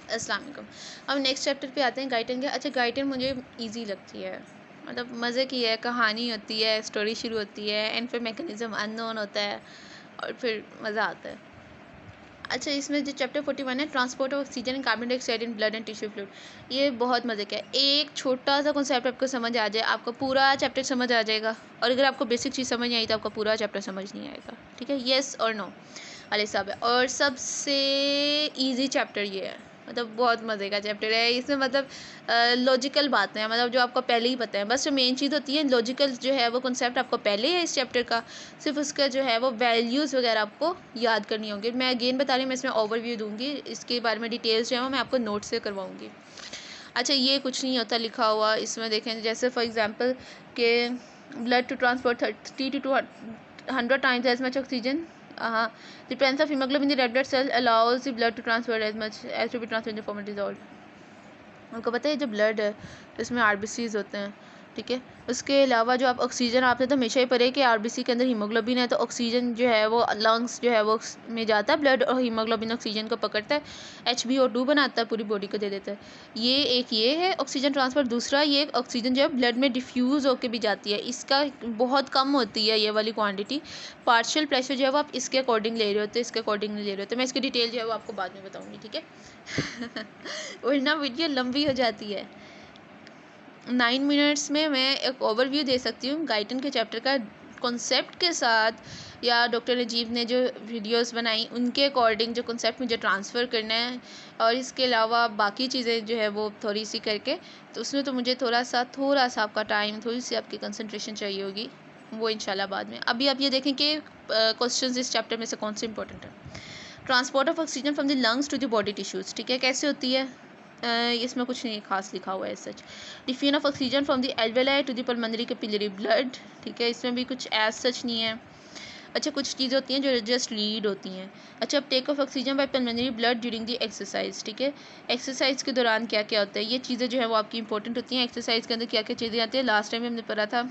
अस्सलाम वालेकुम। अब नेक्स्ट चैप्टर पे आते हैं गाइटन के। अच्छा, गाइटन मुझे ईजी लगती है, मतलब मज़े की है, कहानी होती है, स्टोरी शुरू होती है, एंड फिर मैकेनिज़्म अननोन होता है और फिर मज़ा आता है। अच्छा, इसमें जो चैप्टर 41 है, transport of oxygen and carbon dioxide in blood and tissue fluid, ये बहुत मज़े का है। एक छोटा सा कॉन्सेप्ट आपको समझ आ जाए, आपका पूरा चैप्टर समझ आ जाएगा। और अगर आपको बेसिक चीज़ समझ नहीं आई तो आपका पूरा चैप्टर समझ नहीं आएगा। ठीक है, येस और नो वाले हिसाब है। और सबसे इजी चैप्टर ये है, मतलब बहुत मज़े का चैप्टर है। इसमें मतलब लॉजिकल बातें हैं, मतलब जो आपको पहले ही पता है। बस जो मेन चीज़ होती है लॉजिकल जो है वो कॉन्सेप्ट आपको पहले है इस चैप्टर का, सिर्फ उसका जो है वो वैल्यूज़ वगैरह आपको याद करनी होंगी। मैं अगेन बता रही हूँ, मैं इसमें ओवरव्यू दूंगी, इसके बारे में डिटेल्स जो है वो मैं आपको नोट से करवाऊँगी। अच्छा, ये कुछ नहीं होता लिखा हुआ इसमें, देखें जैसे फॉर एग्जांपल के blood to transport 30 to 100 times as much oxygen. The presence of hemoglobin in the red blood cell allows the blood to transfer as much as to be transferred in the form of dissolved. आपको पता है जो blood है इसमें RBCs होते हैं, ठीक है। उसके अलावा जो आप ऑक्सीजन, आपने तो हमेशा ही पढ़े कि आरबीसी के अंदर हीमोग्लोबिन है, तो ऑक्सीजन जो है वो लंग्स जो है वो में जाता है ब्लड, और हीमोग्लोबिन ऑक्सीजन को पकड़ता है, HbO2 बनाता है, पूरी बॉडी को दे देता है। ये है ऑक्सीजन ट्रांसफ़र। दूसरा, ये ऑक्सीजन जो है ब्लड में डिफ्यूज़ होकर भी जाती है, इसका बहुत कम होती है ये वाली क्वान्टिटी। पार्शियल प्रेशर जो है वो आप इसके अकॉर्डिंग ले रहे होते, इसके अकॉर्डिंग नहीं ले रहे होते। मैं इसकी डिटेल जो है वो आपको बाद में बताऊँगी, ठीक है। वरना वीडियो लंबी हो जाती है। 9 मिनट्स में मैं एक ओवरव्यू दे सकती हूँ गाइटन के चैप्टर का कॉन्सेप्ट के साथ, या डॉक्टर नजीब ने जो वीडियोस बनाई उनके अकॉर्डिंग जो कॉन्सेप्ट मुझे ट्रांसफ़र करना है, और इसके अलावा बाकी चीज़ें जो है वो थोड़ी सी करके, तो उसमें तो मुझे थोड़ा सा आपका टाइम, थोड़ी सी आपकी कंसंट्रेशन चाहिए होगी, वो इंशाल्लाह बाद में। अभी आप ये देखें कि क्वेश्चंस इस चैप्टर में से कौन से इंपॉर्टेंट है। Transport of oxygen from the lungs to the body tissues, ठीक है, कैसे होती है? इसमें कुछ नहीं खास लिखा हुआ है सच। Diffusion of oxygen from the alveoli to the pulmonary capillary blood, ठीक है, इसमें भी कुछ एज सच नहीं है। अच्छा, कुछ चीज़ें होती हैं जो जस्ट लीड होती हैं। अच्छा, अब take of oxygen by pulmonary blood during the exercise, ठीक है, एक्सरसाइज के दौरान क्या क्या होता है, ये चीज़ें जो है वो आपकी इंपॉर्टेंट होती हैं। एक्सरसाइज के अंदर क्या क्या चीज़ें आती हैं, लास्ट टाइम हमने पढ़ा था।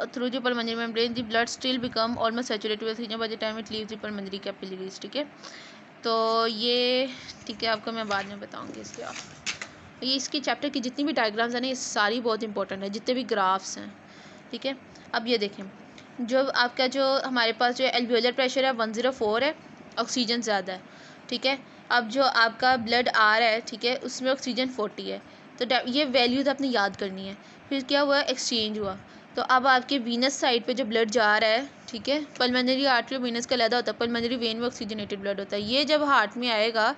Through the pulmonary membrane the blood still become almost saturated with oxygen by the time it leaves the pulmonary capillaries, ठीक है। तो ये ठीक है, आपको मैं बाद में बताऊंगी इसके आप। ये इसकी चैप्टर की जितनी भी डायग्राम्स हैं ना, ये सारी बहुत इंपॉर्टेंट है, जितने भी ग्राफ्स हैं, ठीक है। अब ये देखें, जो आपका जो हमारे पास जो एल्वियोलर प्रेशर है 104 है, ऑक्सीजन ज़्यादा है, ठीक है। अब जो आपका ब्लड आ रहा है, ठीक है, उसमें ऑक्सीजन 40 है, तो ये वैल्यूज आपने याद करनी है। फिर क्या हुआ, एक्सचेंज हुआ, तो अब आपके वीनस साइड पे जो ब्लड जा रहा है, ठीक है, पल्मोनरी आर्टरी और वीनस का अलग होता है, पल्मोनरी वेन में ऑक्सीजनेटेड ब्लड होता है। ये जब हार्ट में आएगा,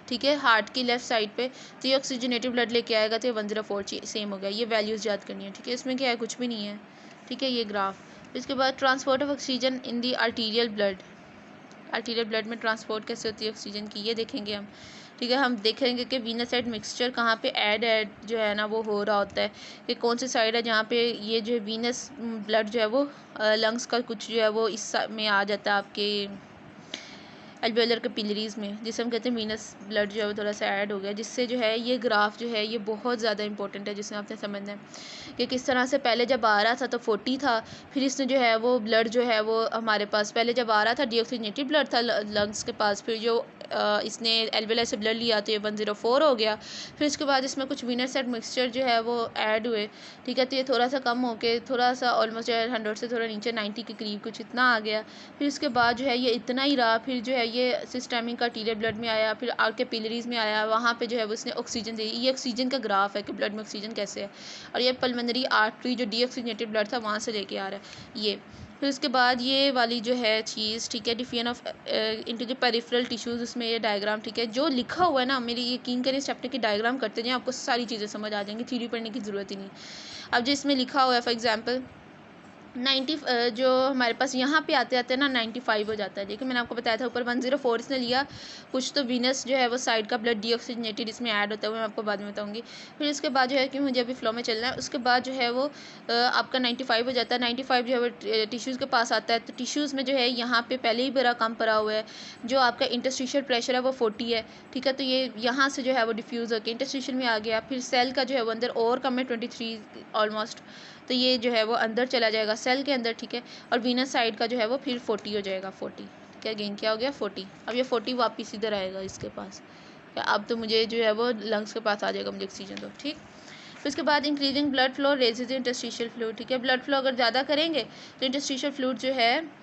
ठीक है, हार्ट की लेफ्ट साइड पे, तो ये ऑक्सीजनेटेड ब्लड लेके आएगा, तो ये 104 सेम हो गया। ये वैल्यूज़ याद करनी है, ठीक है। इसमें क्या है, कुछ भी नहीं है, ठीक है, ये ग्राफ। इसके बाद transport of oxygen in the arterial blood, arterial blood में ट्रांसपोर्ट कैसे होती है ऑक्सीजन की, ये देखेंगे हम, ठीक है। हम देखेंगे कि वीनस साइड मिक्सचर कहाँ पे ऐड जो है ना वो हो रहा होता है, कि कौन सी साइड है जहाँ पे ये जो है वीनस ब्लड जो है वो लंग्स का कुछ जो है वो इस में आ जाता है आपके एल्वेलर कैपिलरीज में, जिसे हम कहते हैं वीनस ब्लड जो है वो थोड़ा सा ऐड हो गया, जिससे जो है ये ग्राफ जो है ये बहुत ज़्यादा इंपॉर्टेंट है, जिसमें आपने समझना है कि किस तरह से पहले जब आ रहा था तो 40 था, फिर इसने जो है वो ब्लड जो है वो हमारे पास पहले जब आ रहा था डीऑक्सीजनेटेड ब्लड था लंग्स के पास, फिर जो इसने एल्वेलर से ब्लड लिया तो ये 104 हो गया। फिर इसके बाद इसमें कुछ वीनस सेट मिक्सचर जो है वो ऐड हुए, ठीक है, तो ये थोड़ा सा कम होके थोड़ा सा ऑलमोस्ट 100 से थोड़ा नीचे 90 के करीब कुछ इतना आ गया। फिर इसके बाद जो है ये इतना ही रहा, फिर जो है ये सिस्टमिक आर्टीरियल ब्लड में आया, फिर आर कैपिलरीज में आया, वहाँ पे जो है उसने ऑक्सीजन दी। ये ऑक्सीजन का ग्राफ है कि ब्लड में ऑक्सीजन कैसे है, और ये पल्मोनरी आर्टरी जो डीऑक्सीजनेटेड ब्लड था वहाँ से लेके आ रहा है ये। फिर उसके बाद ये वाली जो है चीज़, ठीक है, defiant of into the peripheral tissues, उसमें ये डायग्राम, ठीक है, जो लिखा हुआ है ना, मेरी यकीन करें इस चैप्टर की डायग्राम करते जाएं, आपको सारी चीज़ें समझ आ जाएंगी, थ्योरी पढ़ने की ज़रूरत ही नहीं। अब जो इसमें लिखा हुआ है फॉर एग्जांपल 90 जो हमारे पास यहाँ पे आते आते ना 95 हो जाता है। देखिए मैंने आपको बताया था ऊपर 104 इसने लिया, कुछ तो वीनस जो है वो साइड का ब्लड डीऑक्सीजनेटेड इसमें ऐड होता है, वो मैं आपको बाद में बताऊंगी। फिर इसके बाद जो है कि मुझे अभी फ्लो में चलना है, उसके बाद जो है वो आपका 95 हो जाता है। 95 जो है वो टिश्यूज़ के पास आता है, तो टिश्यूज़ में जो है यहाँ पे पहले ही बड़ा कम पड़ा हुआ है, जो आपका इंटरस्टिशियल प्रेशर है वो 40 है, ठीक है, तो ये यहाँ से जो है वो डिफ्यूज़ होकर इंटरस्टिशियल में आ गया। फिर सेल का जो है वो अंदर और कम है 23 ऑलमोस्ट, तो ये जो है वो अंदर चला जाएगा सेल के अंदर, ठीक है, और वीनस साइड का जो है वो फिर 40 हो जाएगा 40, क्या गेन क्या हो गया 40। अब ये 40 वापस इधर आएगा इसके पास, अब तो मुझे जो है वो लंग्स के पास आ जाएगा मुझे ऑक्सीजन तो ठीक। फिर उसके बाद increasing blood flow raises interstitial fluid, ठीक है। ब्लड फ्लो अगर ज़्यादा करेंगे तो इंटरस्टिशियल फ्लूइड जो है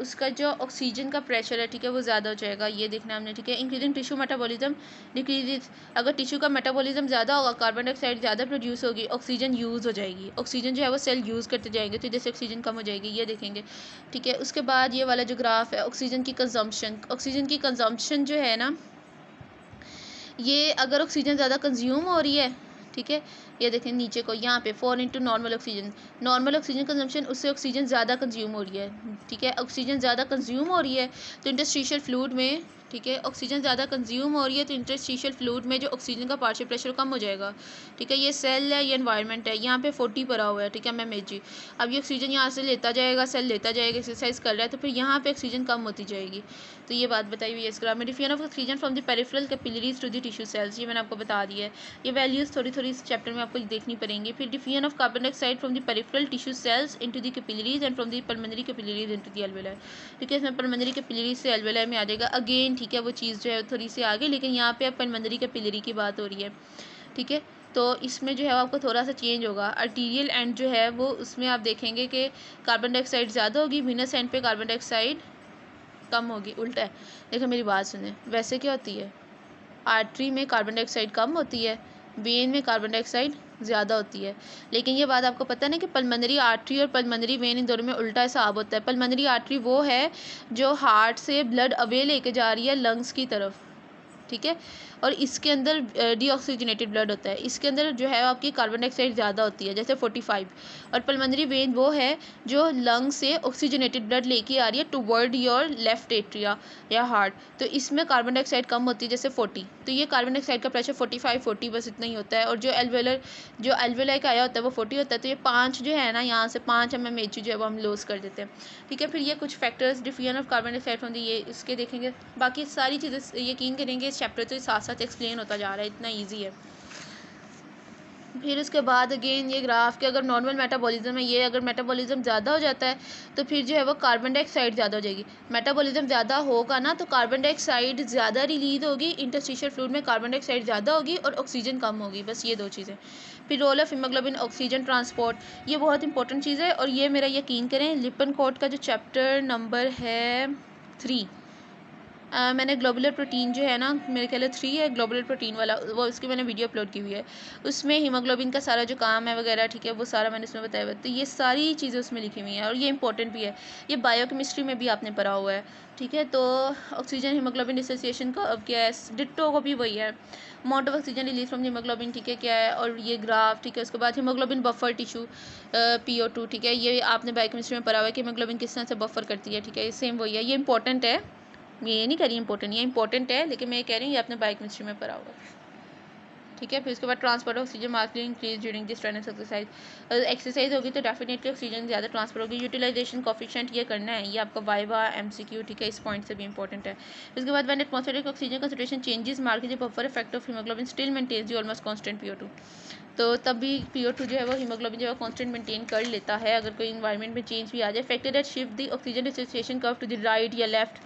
उसका जो ऑक्सीजन का प्रेशर है, ठीक है, वो ज़्यादा हो जाएगा, ये देखना हमने, ठीक है। इंक्रीजिंग टिश्यू मेटाबॉलिज्म डिक्रीज, अगर टिश्यू का मेटाबॉलिज्म ज़्यादा होगा, कार्बन डाइऑक्साइड ज़्यादा प्रोड्यूस होगी, ऑक्सीजन यूज़ हो जाएगी, ऑक्सीजन जो है वो सेल यूज़ करते जाएंगे तो जैसे ऑक्सीजन कम हो जाएगी, ये देखेंगे, ठीक है। उसके बाद ये वाला जो ग्राफ है ऑक्सीजन की कंजम्पशन, ऑक्सीजन की कंजम्पशन जो है ना, ये अगर ऑक्सीजन ज़्यादा कंज्यूम हो रही है, ठीक है, ये देखें नीचे को यहाँ पे 4 into normal oxygen, normal oxygen consumption, उससे ऑक्सीजन ज़्यादा कंज्यूम हो रही है, ठीक है। ऑक्सीजन ज़्यादा कंज्यूम हो रही है तो इंटरस्टिशियल फ्लूइड में, ठीक है, ऑक्सीजन ज़्यादा कंज्यूम हो रही है तो इंटरस्टिशियल फ्लूइड में जो ऑक्सीजन का पार्शियल प्रेशर कम हो जाएगा, ठीक है। ये सेल है, ये एनवायरनमेंट है, यहाँ पे 40 पड़ा हुआ है, ठीक है, mg। अब ये ऑक्सीजन यहाँ से लेता जाएगा, सेल लेता जाएगा, एक्सरसाइज कर रहा है तो फिर यहाँ पे ऑक्सीजन कम होती जाएगी। तो ये बात बताई हुई है इस ग्राफ में। Diffusion of oxygen from the peripheral capillaries to the tissue cells, ये मैंने आपको बता दिया है। ये वैल्यूज़ थोड़ी थोड़ी इस चैप्टर में आपको देखनी पड़ेंगी। फिर diffusion of carbon dioxide from the peripheral tissue cells into the capillaries and from the pulmonary capillaries into the alveoli, ठीक है। इसमें पल्मोनरी कैपिलरीज से एल्वेलाई में आ जाएगा अगेन, ठीक है, वो चीज़ जो है थोड़ी सी आगे, लेकिन यहाँ पे अब पल्मोनरी कैपिलरी की बात हो रही है, ठीक है। तो इसमें जो है आपको थोड़ा सा चेंज होगा। आर्टीरियल एंड जो है वो उसमें आप देखेंगे कि कार्बन डाइऑक्साइड ज़्यादा होगी, वीनस एंड पे कार्बन डाइऑक्साइड कम होगी, उल्टा है। देखो मेरी बात सुने, वैसे क्या होती है, आर्टरी में कार्बन डाइऑक्साइड कम होती है, वेन में कार्बन डाइऑक्साइड ज़्यादा होती है। लेकिन ये बात आपको पता है ना कि पल्मोनरी आर्टरी और पल्मोनरी वेन इन दोनों में उल्टा हिसाब होता है। पल्मोनरी आर्टरी वो है जो हार्ट से ब्लड अवे लेके जा रही है लंग्स की तरफ, ठीक है, और इसके अंदर डीऑक्सीजनेटेड ब्लड होता है, इसके अंदर जो है आपकी कार्बन डाइऑक्साइड ज़्यादा होती है, जैसे 45। और पल्मोनरी वेन वो है जो लंग से ऑक्सीजनेटेड ब्लड लेके आ रही है टुवर्ड योर लेफ्ट एट्रिया या हार्ट, तो इसमें कार्बन डाइऑक्साइड कम होती है, जैसे 40। तो ये कार्बन डाइऑक्साइड का प्रेशर 45-40 बस इतना ही होता है। और जो एल्वेलाई का आया होता है वो 40 होता है। तो ये 5 जो है ना, यहाँ से 5 mmHg जो है वो हम लॉस कर देते हैं, ठीक है। फिर ये कुछ factors diffusion of carbon dioxide from the, ये इसके देखेंगे, बाकी सारी चीज़ें यकीन करेंगे इस चैप्टर तो साथ साथ एक्सप्लेन होता जा रहा है, इतना ईजी है। फिर उसके बाद अगेन ये ग्राफ के अगर नॉर्मल मेटाबॉलिज्म है, ये अगर मेटाबॉलिज्म ज़्यादा हो जाता है तो फिर जो है वो कार्बन डाइऑक्साइड ज़्यादा हो जाएगी। मेटाबॉलिज्म ज़्यादा होगा ना तो कार्बन डाइऑक्साइड ज़्यादा रिलीज होगी, इंटरस्टिशियल फ्लूइड में कार्बन डाइऑक्साइड ज़्यादा होगी और ऑक्सीजन कम होगी, बस ये दो चीज़ें। फिर role of haemoglobin oxygen transport, ये बहुत इंपॉर्टेंट चीज़ है और ये मेरा यकीन करें लिपनकोट का जो चैप्टर नंबर है 3, मैंने ग्लोबुलर प्रोटीन जो है ना, मेरे ख्याल 3 है ग्लोबुलर प्रोटीन वाला, वो उसकी मैंने वीडियो अपलोड की हुई है, उसमें हीमोग्लोबिन का सारा जो काम है वगैरह, ठीक है, वो सारा मैंने उसमें बताया हुआ है। तो ये सारी चीज़ें उसमें लिखी हुई हैं और ये इंपॉर्टेंट भी है, ये बायोकेमिस्ट्री में भी आपने पढ़ा हुआ है, ठीक है। तो ऑक्सीजन हीमोग्लोबिन डिसोसिएशन का अब क्या है, डिट्टो को भी वही है, amount of oxygen release from haemoglobin, ठीक है, क्या है, और ये ग्राफ, ठीक है। उसके बाद हीमोग्लोबिन बफर टिश्यू PO2, ठीक है, ये आपने बायोकेमिस्ट्री में पढ़ा हुआ है कि हीमोग्लोबिन किस तरह से बफर करती है, ठीक है, ये सेम वही है, ये इंपॉर्टेंट है, ये नहीं करी इंपॉर्टेंट, ये इंपॉर्टेंट है, लेकिन मैं ये कह रही हूँ ये आपने बायोकेमिस्ट्री में पढ़ा होगा, ठीक है। फिर उसके बाद transfer oxygen markedly increase during this strength exercise, exercise होगी तो डेफिनेटली ऑक्सीजन ज़्यादा ट्रांसफर होगी। यूटिलाइजेशन कोफिशिएंट ये करना है, ये आपका वाइवा MCQ, ठीक है, इस पॉइंट से भी इंपॉर्टेंट है। उसके बाद when atmospheric oxygen concentration changes markedly buffer effect of haemoglobin still maintains the almost constant PO2, तो तब भी PO2 जो है वो हीमोग्लोबिन जो है कांस्टेंट मेंटेन कर लेता है अगर कोई इन्वायरमेंट में चेंज भी आ जाए। Factor that shift the oxygen dissociation curve to the right या लेफ्ट,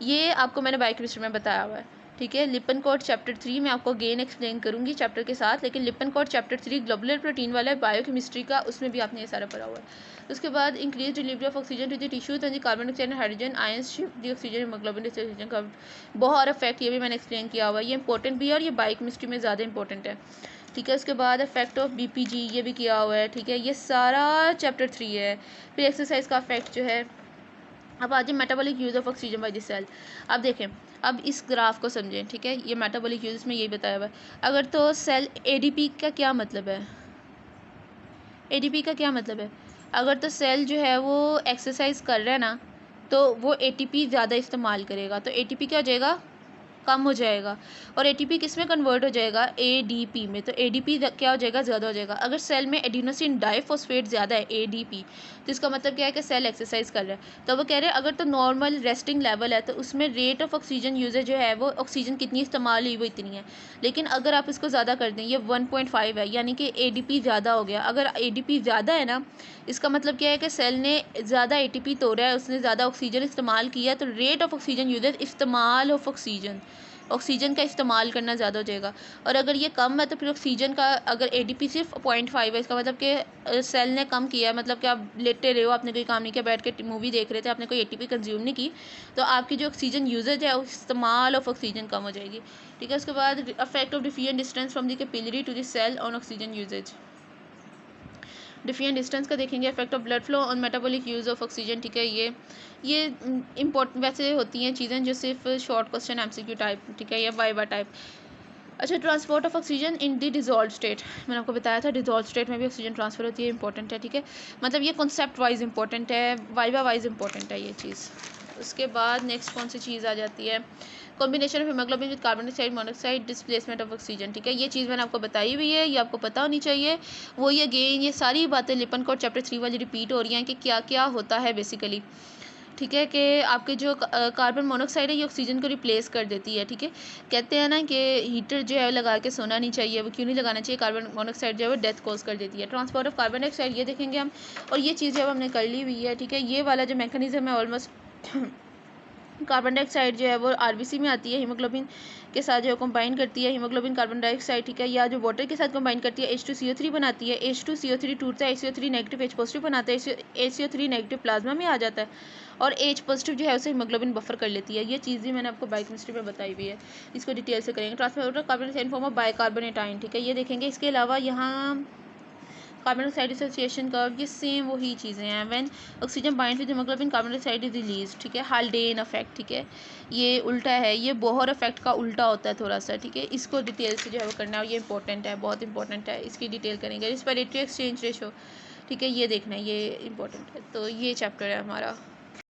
ये आपको मैंने बायोकेमिस्ट्री में बताया हुआ है, ठीक है। लिपनकोट चैप्टर 3 में आपको अगेन एक्सप्लेन करूंगी चैप्टर के साथ, लेकिन लिपनकोट चैप्टर 3 ग्लोबुलर प्रोटीन वाला है बायोकेमिस्ट्री का, उसमें भी आपने ये सारा पढ़ा हुआ है। उसके बाद increase delivery of oxygen to the tissues and the carbon dioxide and hydrogen ions shift the oxygen haemoglobin dissociation curve, बहुत इफेक्ट, ये भी मैंने एक्सप्लेन किया हुआ है, ये इंपॉर्टेंट भी है और ये बायोकेमिस्ट्री में ज़्यादा इंपॉर्टेंट है, ठीक है। उसके बाद इफेक्ट ऑफ BPG ये भी किया हुआ है, ठीक है, ये सारा चैप्टर 3 है। फिर एक्सरसाइज का इफेक्ट जो है, अब आज metabolic use of oxygen by the cell. अब देखें, अब इस ग्राफ को समझें, ठीक है, ये मेटाबॉलिक यूज़ में यही बताया हुआ है। अगर तो सेल ADP का क्या मतलब है, ADP का क्या मतलब है, अगर तो सेल जो है वो एक्सरसाइज कर रहा है ना तो वो ATP ज़्यादा इस्तेमाल करेगा, तो ATP क्या हो जाएगा, कम हो जाएगा और एटीपी किस में कन्वर्ट हो जाएगा, एडीपी में। तो एडीपी क्या हो जाएगा, ज़्यादा हो जाएगा। अगर सेल में एडिनोसिन डाइफॉस्फेट ज़्यादा है, एडीपी, तो इसका मतलब क्या है कि सेल एक्सरसाइज कर रहा है। तो वो कह रहे हैं अगर तो नॉर्मल रेस्टिंग लेवल है तो उसमें रेट ऑफ ऑक्सीजन यूजेज जो है वो ऑक्सीजन कितनी इस्तेमाल हुई वो इतनी है। लेकिन अगर आप इसको ज़्यादा कर दें, ये 1.5 है, यानी कि एडीपी ज़्यादा हो गया। अगर एडीपी ज़्यादा है ना, इसका मतलब क्या है कि सेल ने ज़्यादा एटीपी तोड़ा है, उसने ज़्यादा ऑक्सीजन इस्तेमाल किया, तो रेट ऑफ ऑक्सीजन यूजेज, इस्तेमाल ऑफ ऑक्सीजन का इस्तेमाल करना ज़्यादा हो जाएगा। और अगर ये कम है तो फिर ऑक्सीजन का, अगर एडीपी सिर्फ 0.5 है, इसका मतलब कि सेल ने कम किया है, मतलब कि आप लेटे रहे हो, आपने कोई काम नहीं किया, बैठ के मूवी देख रहे थे, आपने कोई एटीपी कंज्यूम नहीं की, तो आपकी जो ऑक्सीजन यूजेज है, इस्तेमाल ऑफ ऑक्सीजन कम हो जाएगी। ठीक है। उसके बाद effect of deficient distance from the capillary to the cell on oxygen usage. Deficient distance का देखेंगे। Effect of blood flow on metabolic use of oxygen. ठीक है। ये इम्पोर्टेंट वैसे होती हैं चीज़ें जो सिर्फ शॉर्ट क्वेश्चन एमसीक्यू टाइप, ठीक है, या वाइवा टाइप। अच्छा, transport of oxygen in the dissolve state, मैंने आपको बताया था डिजॉल्व स्टेट में भी ऑक्सीजन ट्रांसफर होती है, इंपॉर्टेंट है। ठीक है, मतलब ये कॉन्सेप्ट वाइज इंपॉर्टेंट है, वाइवा वाइज इंपॉर्टेंट है ये चीज़। उसके बाद नेक्स्ट कौन सी चीज़ आ जाती है, combination of haemoglobin with carbon dioxide monoxide, displacement of oxygen. ठीक है, ये चीज़ मैंने आपको बताई हुई है, ये आपको पता होनी चाहिए। वो ये अगेन ये सारी बातें लिपनकोट चैप्टर 3 वाली रिपीट हो रही हैं कि क्या क्या होता है बेसिकली। ठीक है, कि आपके जो कार्बन मोनोऑक्साइड है ये ऑक्सीजन को रिप्लेस कर देती है। ठीक है, कहते हैं ना कि हीटर जो है लगा के सोना नहीं चाहिए, वो क्यों नहीं लगाना चाहिए, कार्बन मोनोऑक्साइड जो है वो डेथ कॉज कर देती है। ट्रांसपोर्ट ऑफ कार्बन डाइऑक्साइड ये देखेंगे हम, और ये चीज़ जब हमने कर ली हुई है। ठीक है, ये वाला जो मैकेनिज्म है ऑलमोस्ट कार्बन डाइऑक्साइड जो है वो आरबीसी में आती है, हीमोग्लोबिन के साथ जो कंबाइन करती है, हीमोग्लोबिन कार्बन डाइऑक्साइड, ठीक है, या जो वाटर के साथ कंबाइन करती है H2CO3 बनाती है, H2CO3 टूटता है, HCO3 नेगेटिव H पॉजिटिव बनाता है, HCO3 नेगेटिव प्लाज्मा में आ जाता है, और H पॉजिटिव जो है उसे हीमोग्लोबिन बफर कर लेती है। ये चीज़ भी मैंने आपको बायोकेमिस्ट्री में बताई हुई है, इसको डिटेल से करेंगे। ट्रांसपोर्ट कार्बन इन फॉर्म ऑफ बाइकार्बोनेटाइन, ठीक है, ये देखेंगे। इसके अलावा यहाँ कार्बन डाइऑक्साइड एसोसिएशन कर्व, ये सेम वही चीज़ें हैं। When oxygen bind with haemoglobin carbon dioxide is release, ठीक है, हाल्डेन इफेक्ट। ठीक है, ये उल्टा है, ये बोहर इफेक्ट का उल्टा होता है थोड़ा सा। ठीक है, इसको डिटेल से जो है वो करना है, और ये इंपॉर्टेंट है, बहुत इंपॉर्टेंट है, इसकी डिटेल करेंगे। रिस्पिरेटरी एक्सचेंज रेशो, ठीक है, ये देखना है, ये इंपॉर्टेंट है। तो ये चैप्टर है हमारा।